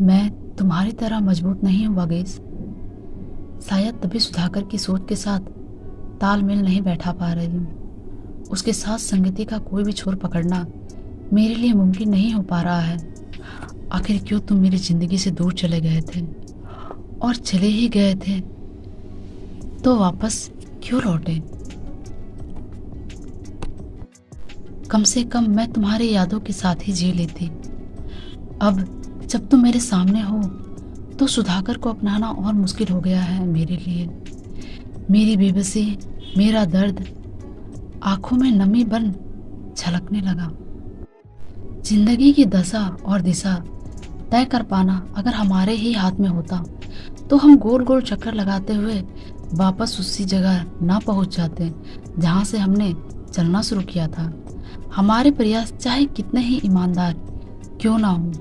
मैं तुम्हारी तरह मजबूत नहीं हूँ वागीस। शायद तभी सुधाकर की सोच के साथ तालमेल नहीं बैठा पा रही हूँ। उसके साथ संगति का कोई भी छोर पकड़ना मेरे लिए मुमकिन नहीं हो पा रहा है। आखिर क्यों तुम मेरी जिंदगी से दूर चले गए थे, और चले ही गए थे तो वापस क्यों लौटे? कम से कम मैं तुम्हारी यादों के साथ ही जी लेती। अब जब तुम मेरे सामने हो तो सुधाकर को अपनाना और मुश्किल हो गया है मेरे लिए। मेरी बेबसी, मेरा दर्द आंखों में नमी बन झलकने लगा। जिंदगी की दशा और दिशा तय कर पाना अगर हमारे ही हाथ में होता तो हम गोल गोल चक्कर लगाते हुए वापस उसी जगह ना पहुंच जाते जहां से हमने चलना शुरू किया था। हमारे प्रयास चाहे कितने ही ईमानदार क्यों ना हो,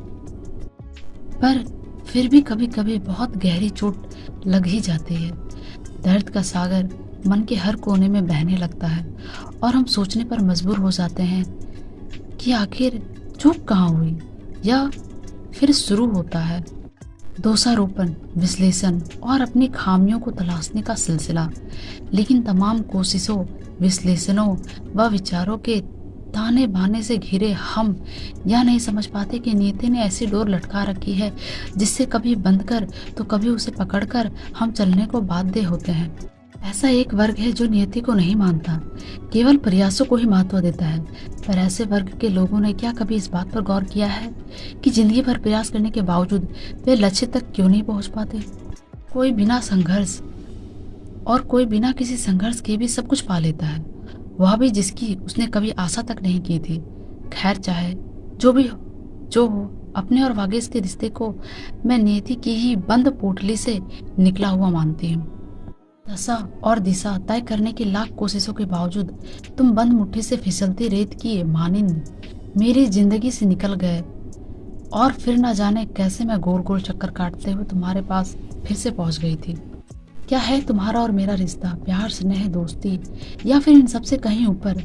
पर फिर भी कभी कभी बहुत गहरी चोट लग ही जाती है। दर्द का सागर मन के हर कोने में बहने लगता है और हम सोचने पर मजबूर हो जाते हैं कि आखिर चूक कहाँ हुई, या फिर शुरू होता है दोषारोपण, विश्लेषण और अपनी खामियों को तलाशने का सिलसिला। लेकिन तमाम कोशिशों, विश्लेषणों व विचारों के ताने बाने से घिरे हम यह नहीं समझ पाते कि नियति ने ऐसी डोर लटका रखी है जिससे कभी बंद कर तो कभी उसे पकड़कर हम चलने को बाध्य होते हैं। ऐसा एक वर्ग है जो नियति को नहीं मानता, केवल प्रयासों को ही महत्व देता है। पर ऐसे वर्ग के लोगों ने क्या कभी इस बात पर गौर किया है कि जिंदगी भर प्रयास करने के बावजूद वे लक्ष्य तक क्यों नहीं पहुंच पाते? कोई बिना संघर्ष और कोई बिना किसी संघर्ष के भी सब कुछ पा लेता है, वह भी जिसकी उसने कभी आशा तक नहीं की थी। खैर, चाहे जो हो, अपने और वागीस के रिश्ते को मैं नियति की ही बंद पोटली से निकला हुआ मानती हूँ। दशा और दिशा तय करने की लाख कोशिशों के बावजूद तुम बंद मुट्ठी से फिसलती रेत की मानिंद मेरी जिंदगी से निकल गए, और फिर न जाने कैसे मैं गोल गोल चक्कर काटते हुए तुम्हारे पास फिर से पहुंच गई थी। क्या है तुम्हारा और मेरा रिश्ता? प्यार, स्नेह, दोस्ती, या फिर इन सबसे कहीं ऊपर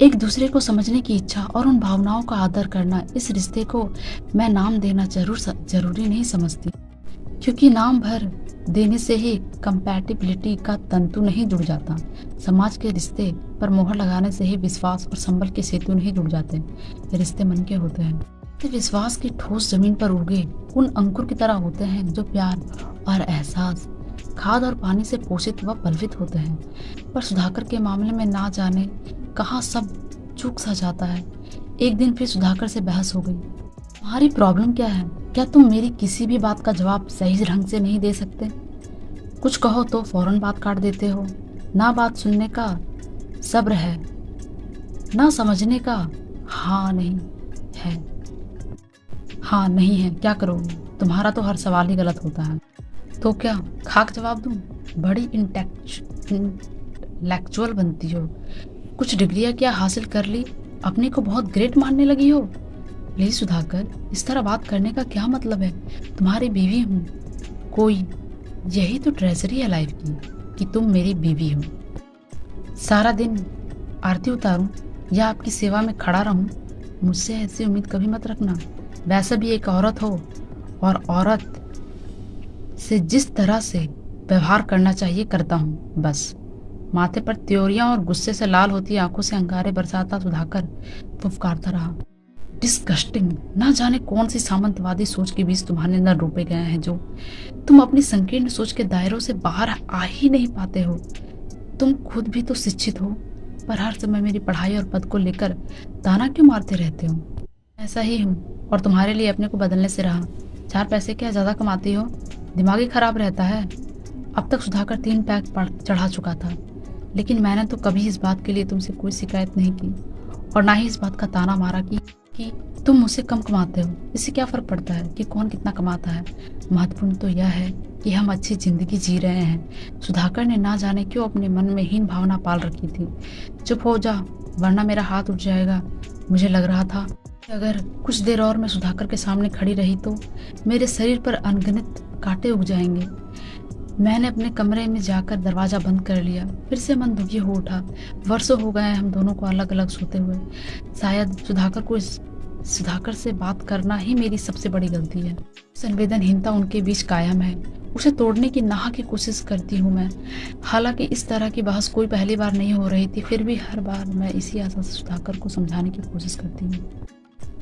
एक दूसरे को समझने की इच्छा और उन भावनाओं का आदर करना? इस रिश्ते को मैं नाम देना जरूरी नहीं समझती, क्योंकि नाम भर देने से ही कंपैटिबिलिटी का तंतु नहीं जुड़ जाता। समाज के रिश्ते पर मोहर लगाने से ही विश्वास और संबल के सेतु नहीं जुड़ जाते। रिश्ते मन के होते हैं, तो विश्वास की ठोस जमीन पर उगे उन अंकुर की तरह होते हैं जो प्यार और एहसास, खाद और पानी से पोषित व पल्वित होते हैं। पर सुधाकर के मामले में ना जाने कहाँ सब चूक सा जाता है। एक दिन फिर सुधाकर से बहस हो गई। तुम्हारी प्रॉब्लम क्या है? क्या तुम मेरी किसी भी बात का जवाब सही ढंग से नहीं दे सकते? कुछ कहो तो फौरन बात काट देते हो। ना बात सुनने का सब्र है, ना समझने का हाँ नहीं है। हाँ नहीं है, क्या करोगे? तुम्हारा तो हर सवाल ही गलत होता है। तो क्या खाक जवाब दूं? बड़ी इंटेलेक्चुअल बनती हो। कुछ डिग्रियां क्या हासिल कर ली, अपने को बहुत ग्रेट मानने लगी हो? प्लीज सुधाकर, इस तरह बात करने का क्या मतलब है? तुम्हारी बीवी हूँ कोई, यही तो ट्रेजरी है लाइफ की कि तुम मेरी बीवी हो। सारा दिन आरती उतारूं या आपकी सेवा में खड़ा रहूं, मुझसे ऐसी उम्मीद कभी मत रखना। वैसे भी एक औरत हो, और औरत से जिस तरह से व्यवहार करना चाहिए करता हूँ बस। माथे पर त्योरियां और गुस्से से लाल होती आंखों से अंगारे बरसाता सुधाकर फुफकारता रहा। डिस्गस्टिंग। ना जाने कौन सी सामंतवादी सोच के बीच तुम्हारे अंदर रोपे गए हैं जो तुम अपनी संकीर्ण सोच के दायरों से बाहर आ ही नहीं पाते हो। तुम खुद भी तो शिक्षित हो, पर हर समय मेरी पढ़ाई और पद को लेकर ताना क्यों मारते रहते हो? ऐसा ही हूँ, और तुम्हारे लिए अपने को बदलने से रहा। 4 पैसे क्या ज्यादा कमाती हो? दिमाग ही खराब रहता है। अब तक सुधाकर 3 पैक चढ़ा चुका था, लेकिन मैंने तो कभी इस बात के लिए तुमसे कोई शिकायत नहीं की, और ना ही इस बात का ताना मारा कि तुम मुझसे कम कमाते हो। इससे क्या फर्क पड़ता है कि कौन कितना कमाता है? महत्वपूर्ण तो यह है कि हम अच्छी जिंदगी जी रहे हैं। सुधाकर ने ना जाने क्यों अपने मन में हीन भावना पाल रखी थी। चुप हो जा, वरना मेरा हाथ उठ जाएगा। मुझे लग रहा था कि अगर कुछ देर और मैं सुधाकर के सामने खड़ी रही तो मेरे शरीर पर अनगिनत कांटे उग जाएंगे। मैंने अपने कमरे में जाकर दरवाजा बंद कर लिया। फिर से मन दुखी हो उठा। वर्षों हो गए हम दोनों को अलग अलग सोते हुए। शायद सुधाकर से बात करना ही मेरी सबसे बड़ी गलती है। संवेदनहीनता उनके बीच कायम है। उसे तोड़ने की नाह की कोशिश करती हूँ मैं। हालांकि इस तरह की बहस कोई पहली बार नहीं हो रही थी, फिर भी हर बार मैं इसी आशा से सुधाकर को समझाने की कोशिश करती हूँ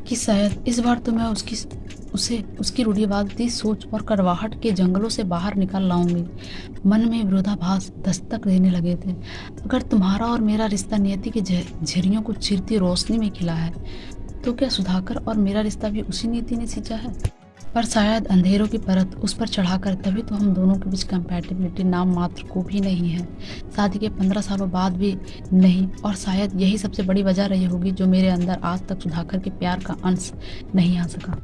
कि शायद इस बार तो मैं उसकी रूढ़िवादी सोच और कड़वाहट के जंगलों से बाहर निकाल लाऊंगी। मन में विरोधाभास दस्तक देने लगे थे। अगर तुम्हारा और मेरा रिश्ता नियति के झिर्रियों को चीरती रोशनी में खिला है, तो क्या सुधाकर और मेरा रिश्ता भी उसी नीति ने सींचा है? पर शायद अंधेरों की परत उस पर चढ़ाकर तभी तो हम दोनों के बीच कंपैटिबिलिटी नाम मात्र को भी नहीं है, शादी के 15 सालों बाद भी नहीं। और शायद यही सबसे बड़ी वजह रही होगी जो मेरे अंदर आज तक सुधाकर के प्यार का अंश नहीं आ सका।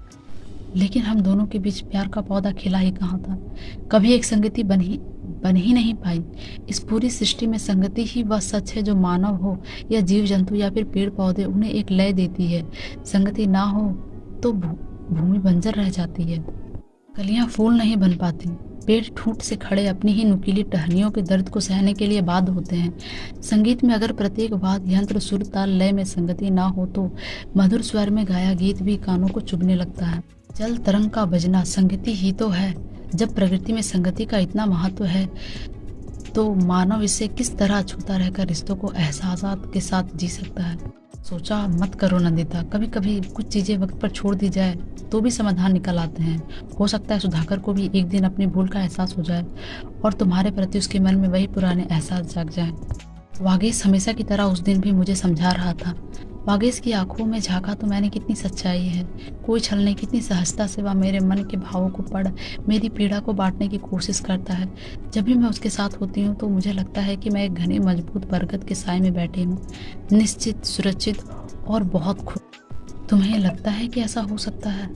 लेकिन हम दोनों के बीच प्यार का पौधा खिला ही कहाँ था? कभी एक संगति बन ही नहीं पाई। इस पूरी सृष्टि में संगति ही वह सच है जो मानव हो या जीव जंतु या फिर पेड़ पौधे, उन्हें एक लय देती है। संगति ना हो तो भूमि बंजर रह जाती है, कलियां फूल नहीं बन पाती, पेड़ ठूंठ से खड़े अपनी ही नुकीली टहनियों के दर्द को सहने के लिए बाध्य होते हैं। संगीत में अगर प्रत्येक वाद्य यंत्र सुर ताल लय में संगति ना हो तो मधुर स्वर में गाया गीत भी कानों को चुभने लगता है। जल तरंग का बजना संगति ही तो है। जब प्रकृति में संगति का इतना महत्व है तो मानव इसे किस तरह छूता रहकर रिश्तों को एहसासात के साथ जी सकता है? सोचा मत करो नंदिता, कभी कभी कुछ चीजें वक्त पर छोड़ दी जाए तो भी समाधान निकल आते हैं। हो सकता है सुधाकर को भी एक दिन अपनी भूल का एहसास हो जाए और तुम्हारे प्रति उसके मन में वही पुराने एहसास जाग जाए। वागेश हमेशा की तरह उस दिन भी मुझे समझा रहा था। वागेश की आंखों में झांका तो मैंने कितनी सच्चाई है, कोई छल नहीं, कितनी सहजता से वह मेरे मन के भावों को पढ़ मेरी पीड़ा को बांटने की कोशिश करता है। जब भी मैं उसके साथ होती हूँ तो मुझे लगता है कि मैं एक घने मजबूत बरगद के साए में बैठी हूँ, निश्चित, सुरक्षित और बहुत खुश। तुम्हें लगता है कि ऐसा हो सकता है?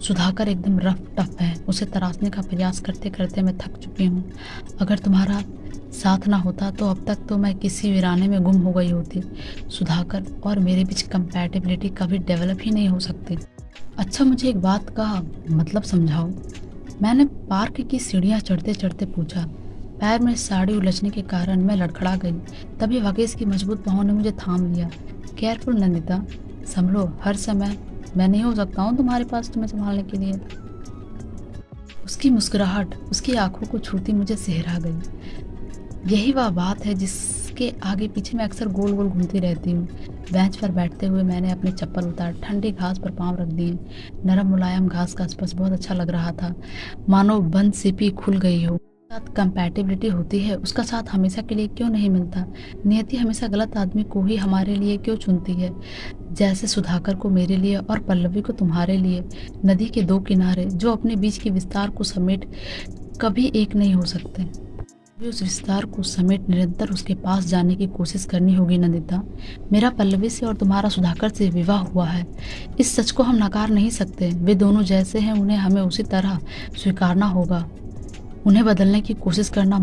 सुधाकर एकदम रफ टफ है, उसे तराशने का प्रयास करते करते मैं थक चुकी हूँ। अगर तुम्हारा साथ ना होता तो अब तक तो मैं किसी वीराने में गुम हो गई होती। सुधाकर और मेरे बीच कंपैटिबिलिटी कभी डेवलप ही नहीं हो सकती। अच्छा, मुझे एक बात का मतलब समझाओ, मैंने पार्क की सीढ़ियाँ चढ़ते चढ़ते पूछा। पैर में साड़ी उलझने के कारण मैं लड़खड़ा गई। तभी वागेश की मजबूत बाहों ने मुझे थाम लिया। केयरफुल नंदिता, संभलो, हर समय मैं नहीं हो सकता हूँ तुम्हारे पास तुम्हें संभालने के लिए। उसकी मुस्कुराहट उसकी आंखों को छूती मुझे सिहरा गई। यही वह बात है जिसके आगे पीछे मैं अक्सर गोल गोल घूमती रहती हूँ। बेंच पर बैठते हुए मैंने अपने चप्पल उतार ठंडी घास पर पांव रख दिए। नरम मुलायम घास का स्पर्श बहुत अच्छा लग रहा था, मानो बंद सिपी खुल गई हो। साथ कंपैटिबिलिटी होती है, उसका साथ हमेशा के लिए क्यों नहीं मिलता? नियति हमेशा गलत आदमी को ही हमारे लिए क्यों चुनती है? जैसे सुधाकर को मेरे लिए और पल्लवी को तुम्हारे लिए। नदी के दो किनारे जो अपने बीच के विस्तार को समेट कभी एक नहीं हो सकते। भी उस विस्तार को समेट निरंतर उसके पास जाने की कोशिश करनी होगी नंदिता। मेरा पल्लवी से और तुम्हारा सुधाकर से विवाह हुआ है, इस सच को हम नकार नहीं सकते। वे दोनों जैसे हैं, उन्हें हमें उसी तरह स्वीकारना होगा। उन्हें बदलने की कोशिश करना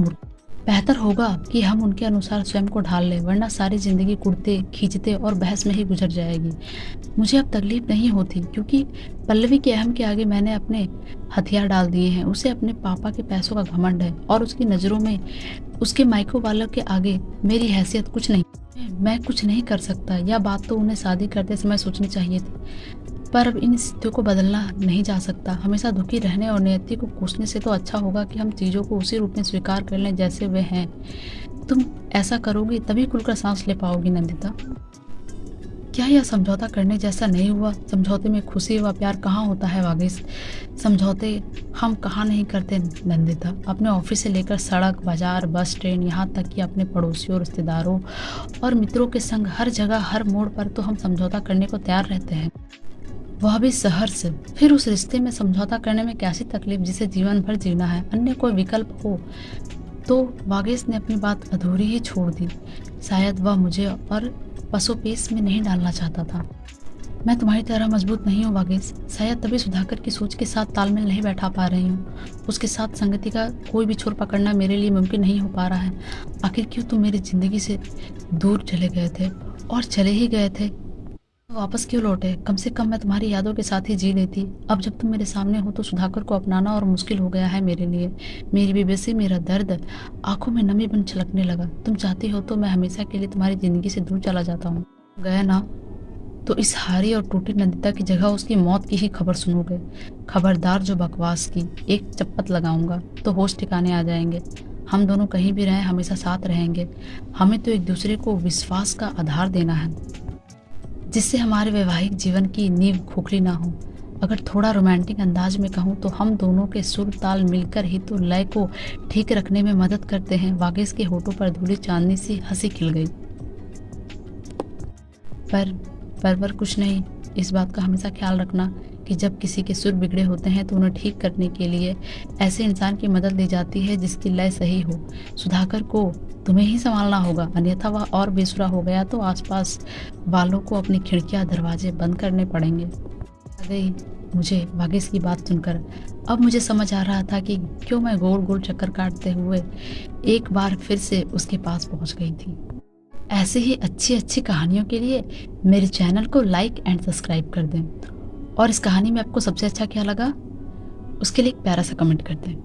बेहतर होगा कि हम उनके अनुसार स्वयं को ढाल लें, वरना सारी जिंदगी कुड़ते खींचते और बहस में ही गुजर जाएगी। मुझे अब तकलीफ नहीं होती क्योंकि पल्लवी के अहम के आगे मैंने अपने हथियार डाल दिए हैं। उसे अपने पापा के पैसों का घमंड है और उसकी नज़रों में उसके माइको वालों के आगे मेरी हैसियत कुछ नहीं। मैं कुछ नहीं कर सकता। यह बात तो उन्हें शादी करते समय सोचनी चाहिए थी, पर अब इन स्थितियों को बदलना नहीं जा सकता। हमेशा दुखी रहने और नियति को कोसने से तो अच्छा होगा कि हम चीज़ों को उसी रूप में स्वीकार कर लें जैसे वे हैं। तुम ऐसा करोगी तभी खुलकर सांस ले पाओगी नंदिता। क्या यह समझौता करने जैसा नहीं हुआ? समझौते में खुशी व प्यार कहाँ होता है वागेश? समझौते हम कहाँ नहीं करते नंदिता। अपने ऑफिस से लेकर सड़क, बाजार, बस, ट्रेन, यहाँ तक कि अपने पड़ोसियों, रिश्तेदारों और मित्रों के संग हर जगह हर मोड़ पर तो हम समझौता करने को तैयार रहते हैं, वह भी सहर्ष। फिर उस रिश्ते में समझौता करने में कैसी तकलीफ जिसे जीवन भर जीना है? अन्य कोई विकल्प हो तो? वागेश ने अपनी बात अधूरी ही छोड़ दी। शायद वह मुझे और पसोपेश में नहीं डालना चाहता था। मैं तुम्हारी तरह मजबूत नहीं हूँ वागेश, शायद तभी सुधाकर की सोच के साथ तालमेल नहीं बैठा पा रही हूँ। उसके साथ संगति का कोई भी छोर पकड़ना मेरे लिए मुमकिन नहीं हो पा रहा है। आखिर क्यों तुम मेरी जिंदगी से दूर चले गए थे? और चले ही गए थे तो वापस क्यों लौटे? कम से कम मैं तुम्हारी यादों के साथ ही जी लेती। अब जब तुम मेरे सामने हो तो सुधाकर को अपनाना और मुश्किल हो गया है मेरे लिए। मेरी बेबसी, मेरा दर्द आंखों में नमी बन छलकने लगा। तुम चाहती हो तो मैं हमेशा के लिए तुम्हारी जिंदगी से दूर चला जाता हूँ। गया ना तो इस हारी और टूटी नंदिता की जगह उसकी मौत की ही खबर सुनोगे। खबरदार जो बकवास की, एक चप्पत लगाऊंगा तो होश ठिकाने आ जाएंगे। हम दोनों कहीं भी रहें हमेशा साथ रहेंगे। हमें तो एक दूसरे को विश्वास का आधार देना है, जिससे हमारे वैवाहिक जीवन की नींव खोखली ना हो। अगर थोड़ा रोमांटिक अंदाज में कहूँ तो हम दोनों के सुर ताल मिलकर ही तो लय को ठीक रखने में मदद करते हैं। वागेश के होठों पर धूली चांदनी सी हंसी खिल गई। पर कुछ नहीं। इस बात का हमेशा ख्याल रखना कि जब किसी के सुर बिगड़े होते हैं तो उन्हें ठीक करने के लिए ऐसे इंसान की मदद ली जाती है जिसकी लय सही हो। सुधाकर को तुम्हें ही संभालना होगा, अन्यथा वह और बेसुरा हो गया तो आसपास वालों को अपनी खिड़कियां दरवाजे बंद करने पड़ेंगे। आ गई मुझे वागेश की बात सुनकर। अब मुझे समझ आ रहा था कि क्यों मैं गोल गोल चक्कर काटते हुए एक बार फिर से उसके पास पहुंच गई थी। ऐसे ही अच्छी अच्छी कहानियों के लिए मेरे चैनल को लाइक एंड सब्सक्राइब कर दें, और इस कहानी में आपको सबसे अच्छा क्या लगा उसके लिए एक प्यारा सा कमेंट कर दें।